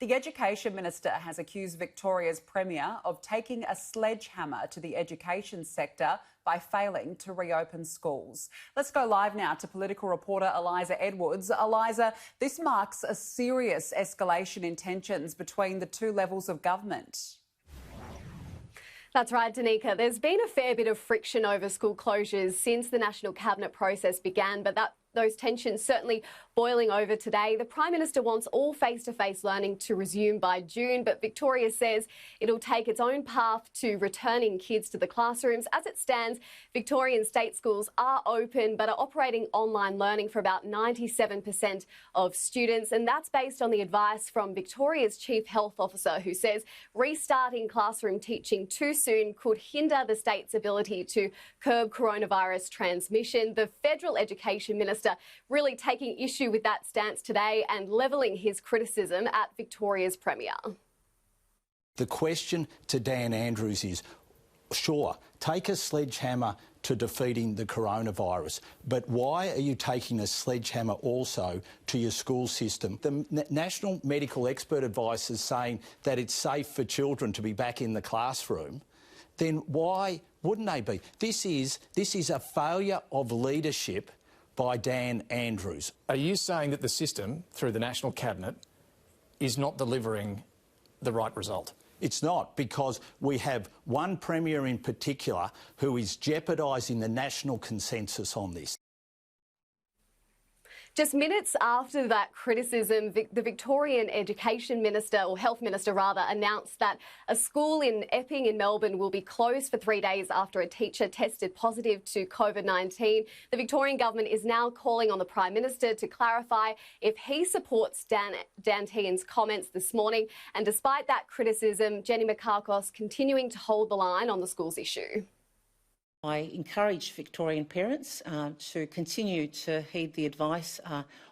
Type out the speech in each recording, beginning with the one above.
The Education Minister has accused Victoria's Premier of taking a sledgehammer to the education sector by failing to reopen schools. Let's go live now to political reporter Eliza Edwards. Eliza, this marks a serious escalation in tensions between the two levels of government. That's right, Danica. There's been a fair bit of friction over school closures since the National Cabinet process began, but those tensions certainly boiling over today. The Prime Minister wants all face-to-face learning to resume by June, but Victoria says it'll take its own path to returning kids to the classrooms. As it stands, Victorian state schools are open but are operating online learning for about 97% of students, and that's based on the advice from Victoria's Chief Health Officer, who says restarting classroom teaching too soon could hinder the state's ability to curb coronavirus transmission. The Federal Education Minister really taking issue with that stance today and levelling his criticism at Victoria's Premier. The question to Dan Andrews is, sure, take a sledgehammer to defeating the coronavirus, but why are you taking a sledgehammer also to your school system? The National Medical Expert Advice is saying that it's safe for children to be back in the classroom. Then why wouldn't they be? This is a failure of leadership by Dan Andrews. Are you saying that the system, through the National Cabinet, is not delivering the right result? It's not, because we have one Premier in particular who is jeopardising the national consensus on this. Just minutes after that criticism, the Victorian Education Minister, or Health Minister rather, announced that a school in Epping in Melbourne will be closed for 3 days after a teacher tested positive to COVID-19. The Victorian government is now calling on the Prime Minister to clarify if he supports Dan Tehan's comments this morning. And despite that criticism, Jenny Mikakos continuing to hold the line on the schools issue. I encourage Victorian parents to continue to heed the advice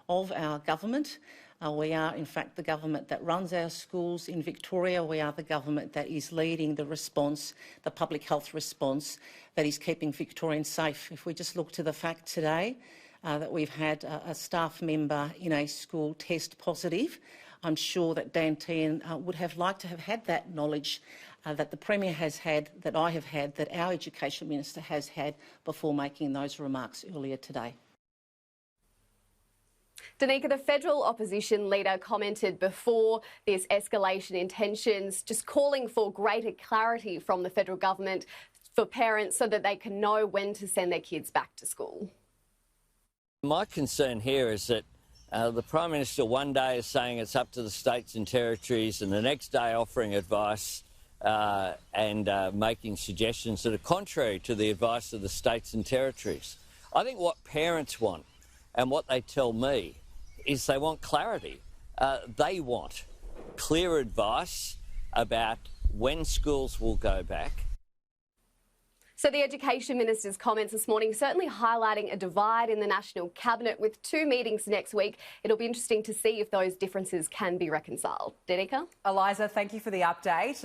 of our government. We are, in fact, the government that runs our schools in Victoria. We are the government that is leading the response, the public health response that is keeping Victorians safe. If we just look to the fact today that we've had a staff member in a school test positive, I'm sure that Dan Tehan would have liked to have had that knowledge that the Premier has had, that I have had, that our Education Minister has had before making those remarks earlier today. Danica, the federal opposition leader commented before this escalation in tensions, just calling for greater clarity from the federal government for parents so that they can know when to send their kids back to school. My concern here is that the Prime Minister one day is saying it's up to the states and territories, and the next day offering advice and making suggestions that are contrary to the advice of the states and territories. I think what parents want and what they tell me is they want clarity. They want clear advice about when schools will go back. So the Education Minister's comments this morning certainly highlighting a divide in the National Cabinet with 2 meetings next week. It'll be interesting to see if those differences can be reconciled. Danica? Eliza, thank you for the update.